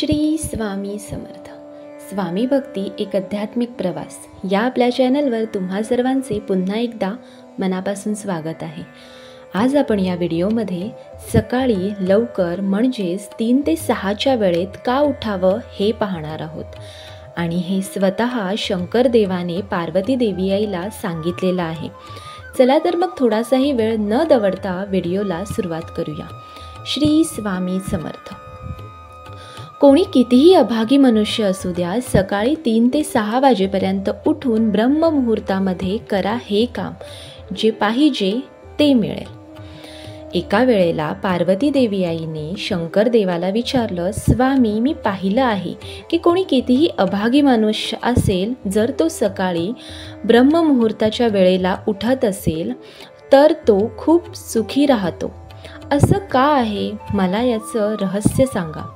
श्री स्वामी समर्थ. स्वामी भक्ती एक आध्यात्मिक प्रवास या आपल्या चॅनलवर तुम्हा सर्वांचे पुन्हा एकदा मनापासून स्वागत आहे. आज आपण या व्हिडिओमध्ये सकाळी लवकर म्हणजेच 3 ते 6च्या वेळेत का उठावं हे पाहणार आहोत. आणि हे स्वतः शंकर देवाने पार्वती देवी आईला सांगितलेलं आहे. चला तर मग थोडासाही वेळ न दवडता व्हिडिओला सुरुवात करूया. श्री स्वामी समर्थ. कोणी कितीही अभागी मनुष्य असू द्या, सकाळी 3 ते 6 वाजेपर्यंत उठून ब्रह्ममुहूर्तामध्ये करा हे काम, जे पाहिजे ते मिळेल. एका वेळेला पार्वती देवी आईने शंकर देवाला विचारलं, स्वामी, मी पाहिलं आहे की कोणी कितीही अभागी मनुष्य असेल, जर तो सकाळी ब्रह्ममुहूर्ताच्या वेळेला उठत असेल तर तो खूप सुखी राहतो. असं का आहे? मला याचं रहस्य सांगा.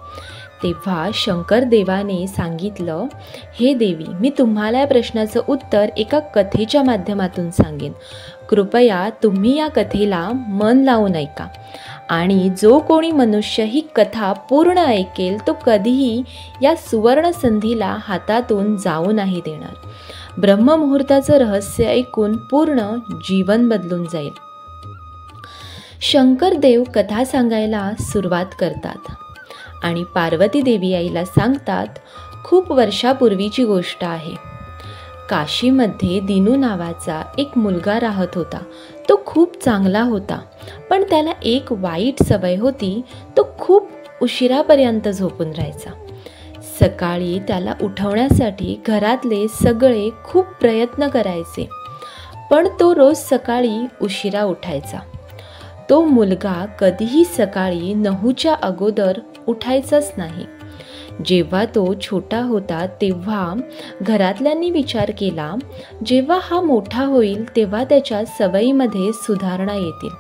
तेव्हा शंकर देवाने सांगितलं, हे देवी, मी तुम्हाला या प्रश्नाचं उत्तर एका कथेच्या माध्यमातून सांगेन. कृपया तुम्ही या कथेला मन लावून ऐका. आणि जो कोणी मनुष्य ही कथा पूर्ण ऐकेल तो कधीही या सुवर्ण संधीला हातातून जाऊ नाही देणार. ब्रह्ममुहूर्ताचं रहस्य ऐकून पूर्ण जीवन बदलून जाईल. शंकर देव कथा सांगायला सुरुवात करतात आणि पार्वती देवी आईला सांगतात, खूप वर्षापूर्वीची गोष्ट आहे. काशीमध्ये दिनू नावाचा एक मुलगा राहत होता. तो खूप चांगला होता, पण त्याला एक वाईट सवय होती. तो खूप उशिरापर्यंत झोपून राहायचा. सकाळी त्याला उठवण्यासाठी घरातले सगळे खूप प्रयत्न करायचे, पण तो रोज सकाळी उशिरा उठायचा. तो मुलगा कधीही सकाळी 9च्या अगोदर उठायचाच नाही. जेव्हा तो छोटा होता तेव्हा घरातल्यांनी विचार केला, जेव्हा हा मोठा होईल तेव्हा त्याच्या सवयीमध्ये सुधारणा येतील.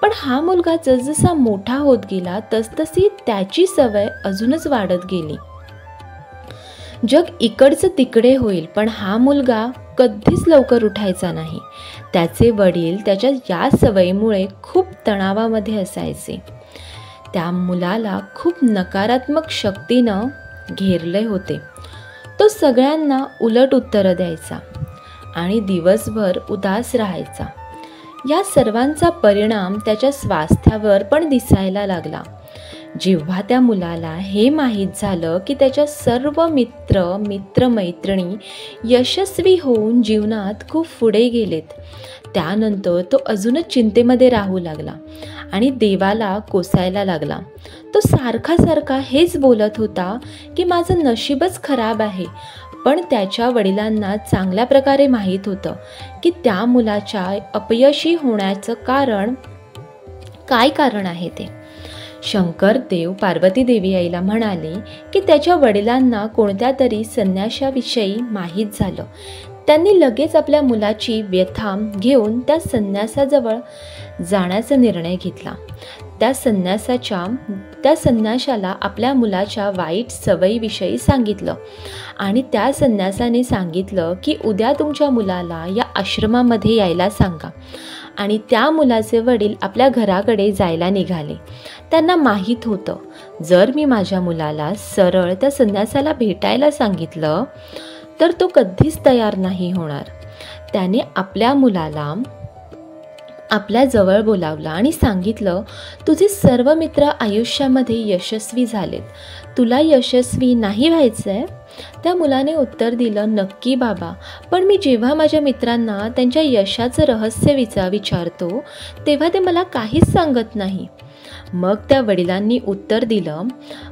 पण हा मुलगा जसजसा मोठा होत गेला तसतशी त्याची सवय अजूनच वाढत गेली. जग इकडचं तिकडे होईल, पण हा मुलगा कधीच लवकर उठायचा नाही. त्याचे वडील त्याच्या या सवयीमुळे खूप तणावामध्ये असायचे. त्या मुलाला खूप नकारात्मक शक्तीनं घेरले होते. तो सगळ्यांना उलट उत्तरं द्यायचा आणि दिवसभर उदास राहायचा. या सर्वांचा परिणाम त्याच्या स्वास्थ्यावर पण दिसायला लागला. जेव्हा त्या मुलाला हे माहीत झालं की त्याच्या सर्व मित्रमैत्रिणी यशस्वी होऊन जीवनात खूप पुढे गेलेत, त्यानंतर तो अजूनच चिंतेमध्ये राहू लागला आणि देवाला कोसायला लागला. तो सारखा हेच बोलत होता की माझं नशीबच खराब आहे. पण त्याच्या वडिलांना चांगल्या प्रकारे माहीत होतं की त्या मुलाच्या अपयशी होण्याचं काय कारण आहे ते. शंकर देव पार्वती देवी आईला म्हणाले की त्याच्या वडिलांना कोणत्या तरी संन्याशाविषयी माहीत झालं. त्यांनी लगेच आपल्या मुलाची व्यथा घेऊन त्या संन्यासाजवळ जाण्याचा निर्णय घेतला. त्या संन्याशाला आपल्या मुलाच्या वाईट सवयीविषयी सांगितलं आणि त्या संन्यासाने सांगितलं की उद्या तुमच्या मुलाला या आश्रमामध्ये यायला सांगा. आणि त्या मुलाचे वडील आपल्या घराकडे जायला निघाले. त्यांना माहीत होतं, जर मी माझ्या मुलाला सरळ त्या संन्यासाला भेटायला सांगितलं तर तो कधीच तयार नाही होणार. त्याने आपल्या मुलाला आपल्या जवळ बोलावलं आणि सांगितलं, तुझे सर्व मित्र आयुष्यामध्ये यशस्वी झालेत, तुला यशस्वी नाही व्हायचंय? त्या मुलाने उत्तर दिलं, नक्की बाबा, पण मी जेव्हा माझ्या मित्रांना त्यांच्या यशाचं रहस्य विचारतो तेव्हा ते मला काहीच सांगत नाही. मग त्या वडिलांनी उत्तर दिलं,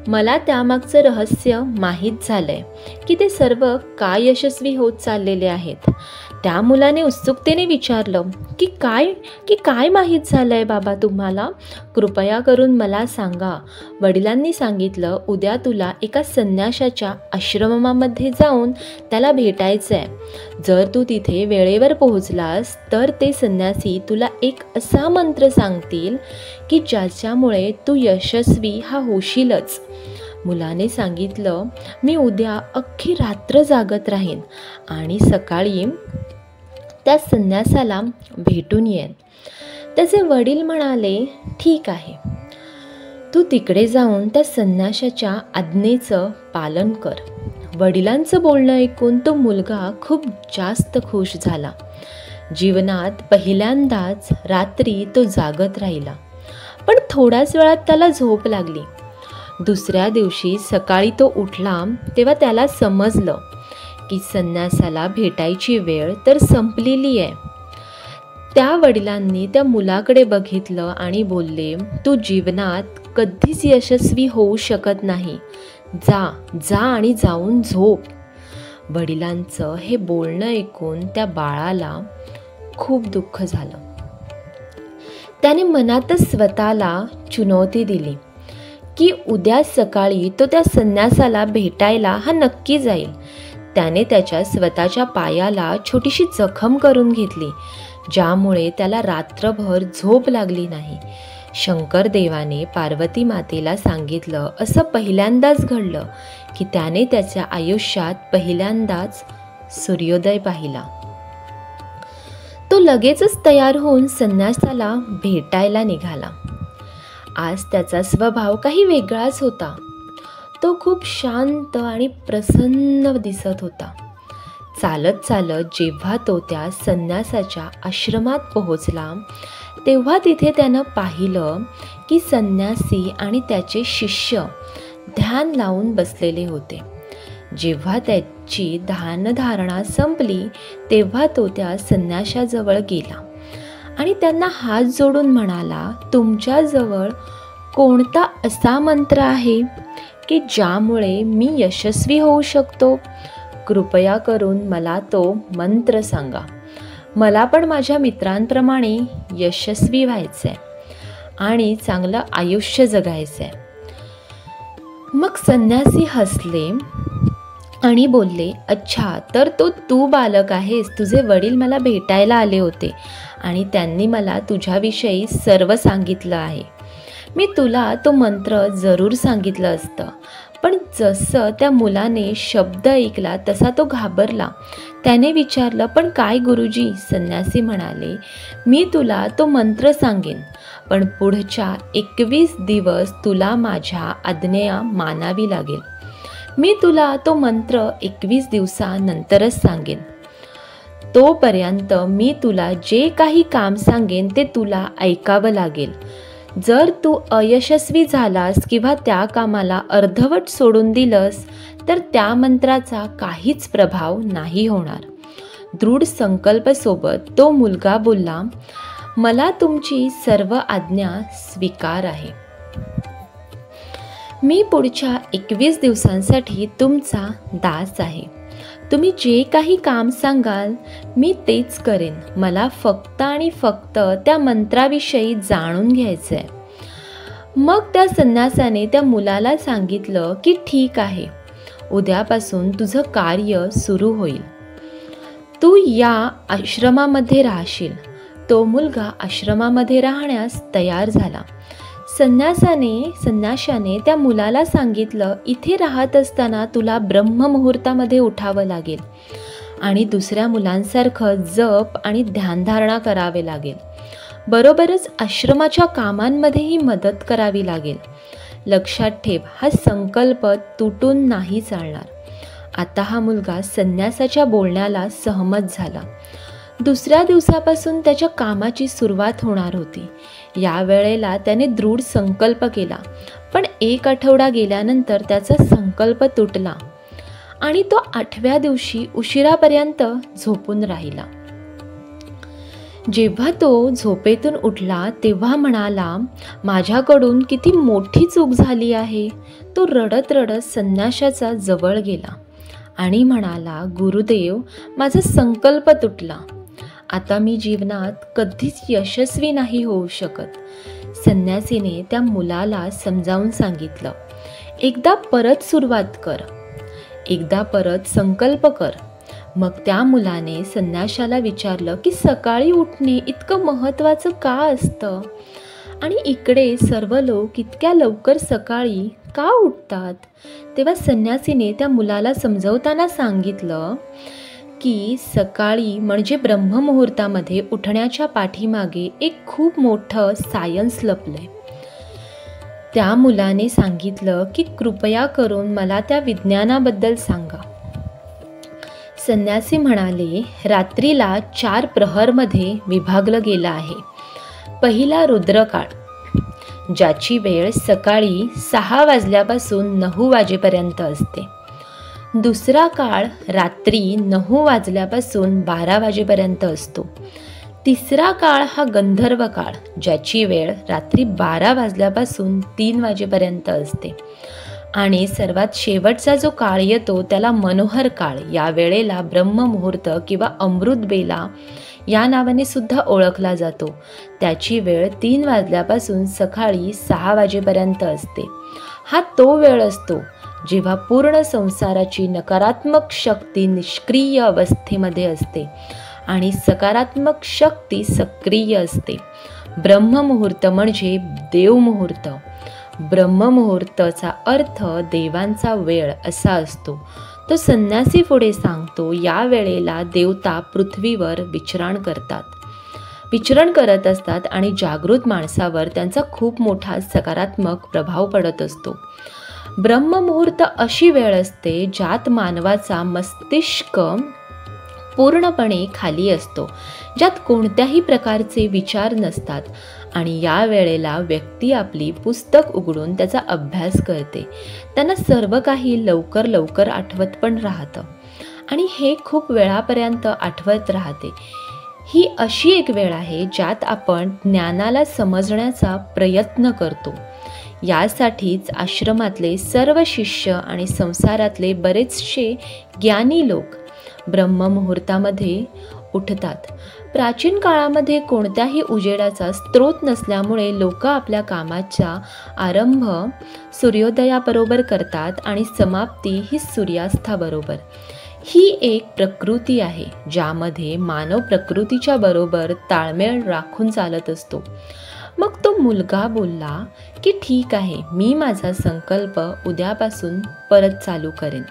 मला त्यामागचं रहस्य माहीत झालंय की ते सर्व का यशस्वी होत चाललेले आहेत. त्या मुलाने उत्सुकतेने विचारलं की काय माहीत झालंय बाबा तुम्हाला? कृपया करून मला सांगा. वडिलांनी सांगितलं, उद्या तुला एका संन्याशाच्या आश्रमामध्ये जाऊन त्याला भेटायचंय. जर तू तिथे वेळेवर पोहोचलास तर ते संन्यासी तुला एक असा मंत्र सांगतील की ज्याच्यामुळे तू यशस्वी होशीलच. मुलाने सांगितलं, मी उद्या अख्खी रात्र जागत राहीन आणि सकाळी त्या संन्यासाला भेटून येईन. त्याचे वडील म्हणाले, ठीक आहे. तू तिकडे जाऊन त्या संन्याशाच्या आज्ञेचं पालन कर. वडिलांचं बोलणं ऐकून तो मुलगा खूप जास्त खुश झाला. जीवनात पहिल्यांदाच रात्री तो जागत राहिला, पण थोड्याच वेळात त्याला झोप लागली. दुसऱ्या दिवशी सकाळी तो उठला तेव्हा त्याला समजलं की संन्यासाला भेटायची वेळ तर संपलेली आहे. त्या वडिलांनी त्या मुलाकडे बघितलं आणि बोलले, तू जीवनात कधीच यशस्वी होऊ शकत नाही. जा जा आणि जाऊन झोप. वडिलांचं हे बोलणं ऐकून त्या बाळाला खूप दुःख झालं. त्याने मनातच स्वतःला चुनवती दिली की उद्या सकाळी तो त्या संन्यासाला भेटायला हा नक्की जाईल. त्याने त्याच्या स्वतःच्या पायाला छोटीशी जखम करून घेतली, ज्यामुळे त्याला रात्रभर झोप लागली नाही. शंकर देवाने पार्वती मातेला सांगितलं असं पहिल्यांदाच घडलं की त्याने त्याच्या आयुष्यात पहिल्यांदाच सूर्योदय पाहिला. तो लगेचच तयार होऊन संन्यासाला भेटायला निघाला. आज त्याचा स्वभाव काही वेगळाच होता. तो खूप शांत आणि प्रसन्न दिसत होता. चालत चालत जेव्हा तो त्या संन्यासाच्या आश्रमात पोहोचला तेव्हा तिथे त्यानं पाहिलं की संन्यासी आणि त्याचे शिष्य ध्यान लावून बसलेले होते. जेव्हा त्याची ध्यानधारणा संपली तेव्हा तो त्या संन्याशाजवळ गेला आणि त्यांना हात जोडून म्हणाला, तुमच्याजवळ कोणता असा मंत्र आहे की ज्यामुळे मी यशस्वी होऊ शकतो? कृपया करून मला तो मंत्र सांगा. मला पण माझ्या मित्रांप्रमाणे यशस्वी व्हायचं आहे आणि चांगलं आयुष्य जगायचं आहे. मग संन्यासी हसले आणि बोलले, अच्छा, तर तू बालक आहेस. तुझे वडील मला भेटायला आले होते आणि त्यांनी मला तुझ्याविषयी सर्व सांगितलं आहे. मी तुला तो मंत्र जरूर सांगितलं असतं, पण जसं त्या मुलाने शब्द ऐकला तसा तो घाबरला. त्याने विचारलं, पण काय गुरुजी? संन्यासी म्हणाले, मी तुला तो मंत्र सांगेन, पण पुढच्या 21 दिवस तुला माझ्या आज्ञा मानावी लागेल. मी तुला तो मंत्र 21 दिवसानंतरच सांगेन. तोपर्यंत मी तुला जे काही काम सांगेन ते तुला ऐकावं लागेल. जर तू अयशस्वी झालास किंवा त्या कामाला अर्धवट सोडून दिलंस तर त्या मंत्राचा काहीच प्रभाव नाही होणार. दृढ संकल्पासोबत तो मुलगा बोलला, मला तुमची सर्व आज्ञा स्वीकार आहे. मी पुढच्या 21 दिवसांसाठी तुमचा दास आहे. तुम्ही जे काही काम सांगाल मी तेच करेन. मला फक्त आणि फक्त त्या मंत्राविषयी जाणून घ्यायचं आहे. मग त्या संन्यासाने त्या मुलाला सांगितलं की ठीक आहे, उद्यापासून तुझं कार्य सुरू होईल. तू या आश्रमामध्ये राहशील. तो मुलगा आश्रमामध्ये राहण्यास तयार झाला. संन्याशाने त्या मुलाला सांगितलं, इथे राहत असताना तुला ब्रह्ममुहूर्तामध्ये उठावं लागेल आणि दुसऱ्या मुलांसारखं जप आणि ध्यानधारणा करावे लागेल. बरोबरच आश्रमाच्या कामांमध्येही मदत करावी लागेल. लक्षात ठेव, हा संकल्प तुटून नाही चालणार. आता हा मुलगा संन्यासाच्या बोलण्याला सहमत झाला. दुसऱ्या दिवसापासून त्याच्या कामाची सुरुवात होणार होती. या वेळेला त्याने दृढ संकल्प केला, पण 1 आठवडा गेल्यानंतर त्याचा संकल्प तुटला आणि तो 8व्या दिवशी उशिरापर्यंत झोपून राहिला. जेव्हा तो झोपेतून उठला तेव्हा म्हणाला, माझ्याकडून किती मोठी चूक झाली आहे. तो रडत रडत संन्याशाचा जवळ गेला आणि म्हणाला, गुरुदेव, माझा संकल्प तुटला. आता मी जीवनात कधीच यशस्वी नाही होऊ शकत. संन्यासीने त्या मुलाला समजावून सांगितलं, एकदा परत सुरुवात कर, एकदा परत संकल्प कर. मग त्या मुलाने संन्याशाला विचारलं की सकाळी उठणे इतकं महत्त्वाचं का असतं आणि इकडे सर्व लोक इतक्या लवकर सकाळी का उठतात? तेव्हा संन्यासीने त्या मुलाला समजावताना सांगितलं की सकाळी म्हणजे ब्रह्ममुहूर्तामध्ये उठण्याच्या पाठीमागे एक खूप मोठं सायन्स लपलंय. त्या मुलाने सांगितलं की कृपया करून मला त्या विज्ञानाबद्दल सांगा. संन्यासी म्हणाले, रात्रीला 4 प्रहरमध्ये विभागलं गेलं आहे. पहिला रुद्रकाळ, ज्याची वेळ सकाळी 6 वाजल्यापासून 9 वाजेपर्यंत असते. दुसरा काळ रात्री 9 वाजल्यापासून 12 वाजेपर्यंत असतो. तिसरा काळ हा गंधर्व काळ, ज्याची वेळ रात्री 12 वाजल्यापासून 3 वाजेपर्यंत असते. आणि सर्वात शेवटचा जो काळ येतो त्याला मनोहर काळ, या वेळेला ब्रह्ममुहूर्त किंवा अमृत बेला या नावाने सुद्धा ओळखला जातो. त्याची वेळ 3 वाजल्यापासून सकाळी 6 वाजेपर्यंत असते. हा तो वेळ असतो जेव्हा पूर्ण संसाराची नकारात्मक शक्ती निष्क्रिय अवस्थेमध्ये असते आणि सकारात्मक शक्ती सक्रिय असते. ब्रह्ममुहूर्त म्हणजे देवमुहूर्त. ब्रह्ममुहूर्ताचा अर्थ देवांचा वेळ असा असतो. तो संन्यासी पुढे सांगतो, या वेळेला देवता पृथ्वीवर विचरण करत असतात आणि जागृत माणसावर त्यांचा खूप मोठा सकारात्मक प्रभाव पडत असतो. ब्रह्ममुहूर्त अशी वेळ असते ज्यात मानवाचा मस्तिष्क पूर्णपणे खाली असतो, ज्यात कोणत्याही प्रकारचे विचार नसतात. आणि या वेळेला व्यक्ती आपली पुस्तक उघडून त्याचा अभ्यास करते. त्यांना सर्व काही लवकर आठवत पण राहतं आणि हे खूप वेळापर्यंत आठवत राहते. ही अशी एक वेळ आहे ज्यात आपण ज्ञानाला समजण्याचा प्रयत्न करतो. यासाठीच आश्रमातले सर्व शिष्य आणि संसारातले बरेचसे ज्ञानी लोक ब्रह्ममुहूर्तामध्ये उठतात. प्राचीन काळामध्ये कोणत्याही उजेडाचा स्रोत नसल्यामुळे लोक आपल्या कामाचा आरंभ सूर्योदयाबरोबर करतात आणि समाप्ती ही सूर्यास्ताबरोबर. ही एक प्रकृती आहे ज्यामध्ये मानव प्रकृतीच्या बरोबर ताळमेळ राखून चालत असतो. मग तो मुलगा बोलला की ठीक आहे, मी माझा संकल्प उद्यापासून परत चालू करेन.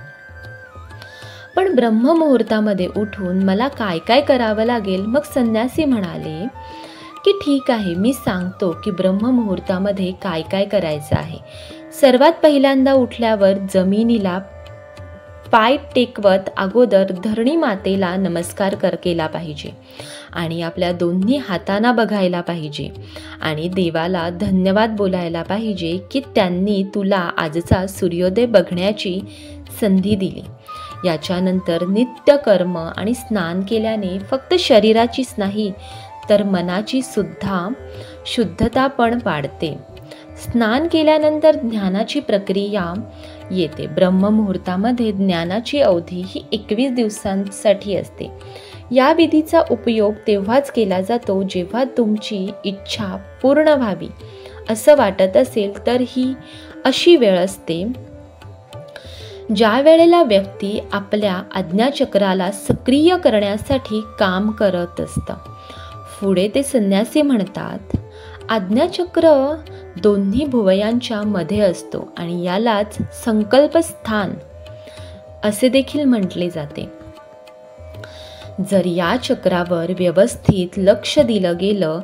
पण ब्रह्ममुहूर्तामध्ये उठून मला काय काय करावं लागेल? मग संन्यासी म्हणाले की ठीक आहे, मी सांगतो की ब्रह्ममुहूर्तामध्ये काय काय करायचं आहे. सर्वात पहिल्यांदा उठल्यावर जमिनीला पाय टेकवत अगोदर धरणी मातेला नमस्कार केला पाहिजे आणि आपल्या दोन्ही हातांना बघायला पाहिजे आणि देवाला धन्यवाद बोलायला पाहिजे की त्यांनी तुला आजचा सूर्योदय बघण्याची संधी दिली. याच्यानंतर नित्यकर्म आणि स्नान केल्याने फक्त शरीराचीच नाही तर मनाची सुद्धा शुद्धता पण वाढते. स्नान केल्यानंतर ज्ञानाची प्रक्रिया येते. ब्रह्ममुहूर्तामध्ये ज्ञानाची अवधी ही 21 दिवसांसाठी असते. या विधीचा उपयोग तेव्हाच केला जातो जेव्हा तुमची इच्छा पूर्ण व्हावी असं वाटत असेल तर ही अशी वेळ असते ज्या वेळेला व्यक्ती आपल्या आज्ञाचक्राला सक्रिय करण्यासाठी काम करत असतं. पुढे ते संन्यासी म्हणतात, आज्ञाचक्र दोन्ही भुवयांच्या मध्ये असतो आणि यालाच संकल्पस्थान असे देखील म्हटले जाते. जर या चक्रावर व्यवस्थित लक्ष दिलं गेलं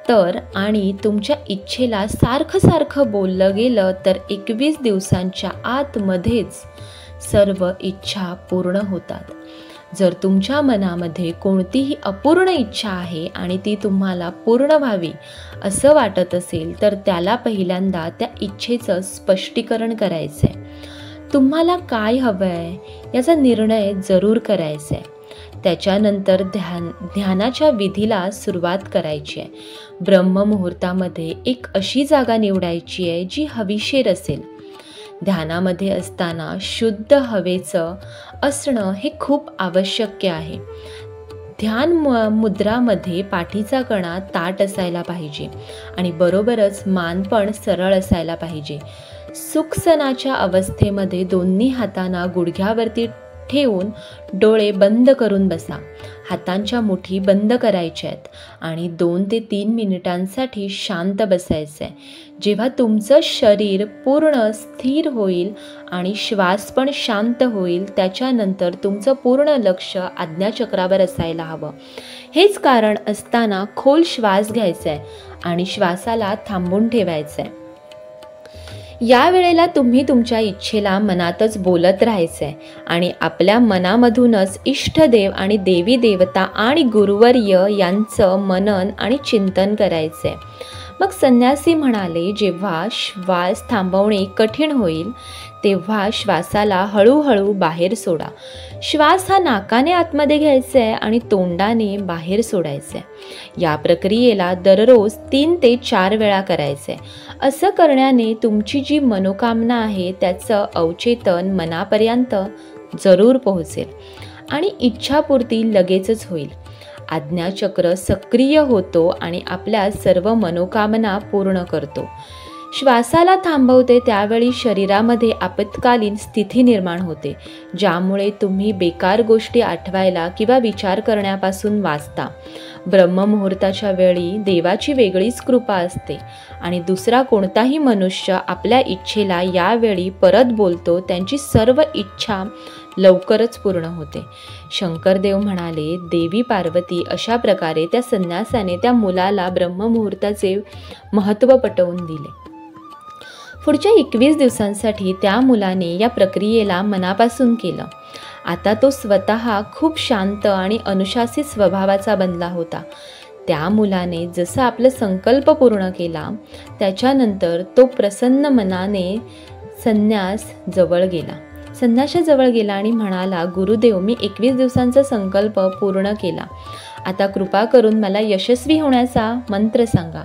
तर आणि तुमच्या इच्छेला सारखं बोललं गेलं तर 21 दिवसांच्या आतमध्येच सर्व इच्छा पूर्ण होतात. जर तुमच्या मनामध्ये कोणतीही अपूर्ण इच्छा आहे आणि ती तुम्हाला पूर्ण व्हावी असं वाटत असेल तर त्याला पहिल्यांदा त्या इच्छेचं स्पष्टीकरण करायचं आहे. तुम्हाला काय हवं आहे याचा निर्णय जरूर करायचा आहे. त्याच्यानंतर ध्यानाच्या विधीला सुरुवात करायची आहे. ब्रह्ममुहूर्तामध्ये एक अशी जागा निवडायची आहे जी हवेशीर असेल. ध्यानामध्ये असताना शुद्ध हवेचं असणं हे खूप आवश्यक आहे. ध्यान मुद्रामध्ये पाठीचा कणा ताठ असायला पाहिजे आणि बरोबरच मान पण सरळ असायला पाहिजे. सुखसनाच्या अवस्थेमध्ये दोन्ही हातांना गुडघ्यावरती ठेवून डोळे बंद करून बसा. हातांच्या मुठी बंद करायच्या आहेत आणि 2 ते 3 मिनिटांसाठी शांत बसायचं आहे. जेव्हा तुमचं शरीर पूर्ण स्थिर होईल आणि श्वास पण शांत होईल त्याच्यानंतर तुमचं पूर्ण लक्ष आज्ञाचक्रावर असायला हवं. हेच कारण असताना खोल श्वास घ्यायचा आहे आणि श्वासाला थांबवून ठेवायचं आहे. या वेळेला तुम्ही तुमच्या इच्छेला मनातच बोलत राहायचंय आणि आपल्या मनामधूनच इष्टदेव आणि देवी देवता आणि गुरुवर्य यांचं मनन आणि चिंतन करायचंय. मग संन्यासी म्हणाले, जेव्हा श्वास थांबवणे कठीण होईल तेव्हा श्वासाला हळूहळू बाहेर सोडा. श्वास हा नाकाने आतमध्ये घ्यायचा आहे आणि तोंडाने बाहेर सोडायचा आहे. या प्रक्रियेला दररोज 3 ते 4 वेळा करायचं आहे. असं करण्याने तुमची जी मनोकामना आहे त्याचं अवचेतन मनापर्यंत जरूर पोहोचेल आणि इच्छापूर्ती लगेचच होईल. आज्ञाचक्र सक्रिय होतो आणि आपल्या सर्व मनोकामना पूर्ण करतो. श्वासाला थांबवते त्यावेळी शरीरामध्ये आपत्कालीन स्थिती निर्माण होते, ज्यामुळे तुम्ही बेकार गोष्टी आठवायला किंवा विचार करण्यापासून वाचता. ब्रह्ममुहूर्ताच्या वेळी देवाची वेगळीच कृपा असते आणि दुसरा कोणताही मनुष्य आपल्या इच्छेला यावेळी परत बोलतो त्यांची सर्व इच्छा लवकरच पूर्ण होते. शंकरदेव म्हणाले, देवी पार्वती अशा प्रकारे त्या संन्यासाने त्या मुलाला ब्रह्ममुहूर्ताचे महत्त्व पटवून दिले. पुढच्या 21 दिवसांसाठी त्या मुलाने या प्रक्रियेला मनापासून केलं. आता तो स्वतः खूप शांत आणि अनुशासित स्वभावाचा बनला होता. त्या मुलाने जसं आपला संकल्प पूर्ण केला त्याच्यानंतर तो प्रसन्न मनाने संन्याशाजवळ गेला आणि म्हणाला, गुरुदेव, मी 21 दिवसांचा संकल्प पूर्ण केला. आता कृपा करून मला यशस्वी होण्याचा मंत्र सांगा.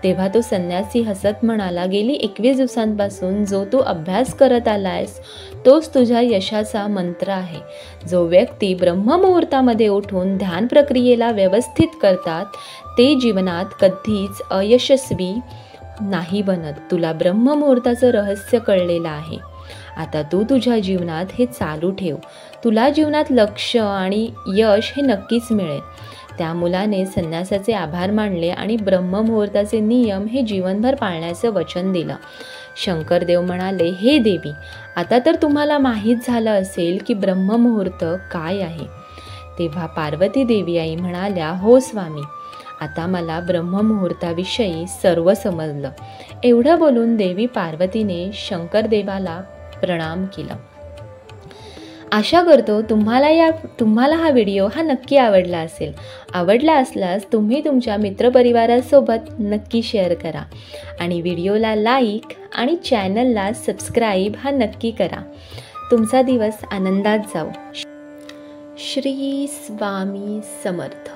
तेव्हा तो संन्यासी हसत म्हणाला, गेली 21 दिवसांपासून जो तू अभ्यास करत आलायस तोच तुझ्या यशाचा मंत्र आहे. जो व्यक्ती ब्रह्ममुहूर्तामध्ये उठून ध्यान प्रक्रियेला व्यवस्थित करतात ते जीवनात कधीच अयशस्वी नाही बनत. तुला ब्रह्ममुहूर्ताचं रहस्य कळलेलं आहे. आता तू तुझ्या जीवनात हे चालू ठेव. तुला जीवनात लक्ष आणि यश हे नक्कीच मिळेल. त्या मुलाने संन्यासाचे आभार मानले आणि ब्रह्ममुहूर्ताचे नियम हे जीवनभर पाळण्याचं वचन दिलं. शंकरदेव म्हणाले, हे देवी, आता तर तुम्हाला माहीत झालं असेल की ब्रह्ममुहूर्त काय आहे. तेव्हा पार्वती देवी आई म्हणाल्या, हो स्वामी, आता मला ब्रह्ममुहूर्ताविषयी सर्व समजलं. एवढं बोलून देवी पार्वतीने शंकरदेवाला प्रणाम केला. आशा करतो तुम्हाला हा व्हिडिओ नक्की आवडला असेल. आवडला असल्यास तुम्ही तुमच्या मित्रपरिवारासोबत नक्की शेअर करा आणि व्हिडिओला लाईक आणि चॅनलला सबस्क्राईब नक्की करा. तुमचा दिवस आनंदात जाओ. श्री स्वामी समर्थ.